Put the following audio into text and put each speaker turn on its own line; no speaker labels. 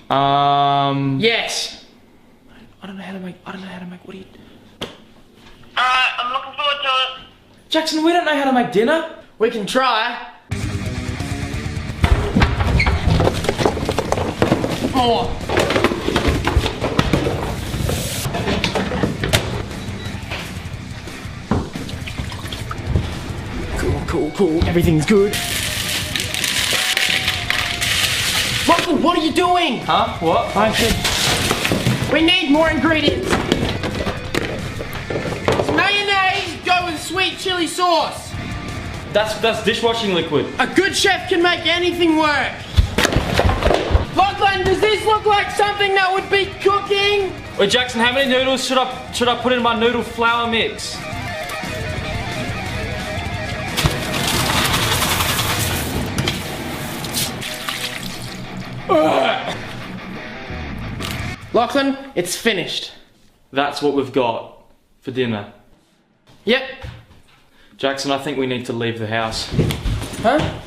Yes.
I don't know how to make. What do you?
Alright, I'm looking forward to it.
Jackson, we don't know how to make dinner.
We can try. More. Cool. Everything's good. Lachlan, what are you doing?
Huh? What?
We need more ingredients. Mayonnaise, go with sweet chili sauce.
That's dishwashing liquid.
A good chef can make anything work. Lachlan, does this look like something that would be cooking?
Wait, Jackson, how many noodles should I put in my noodle flour mix?
Lachlan, it's finished.
That's what we've got for dinner.
Yep.
Jackson, I think we need to leave the house.
Huh?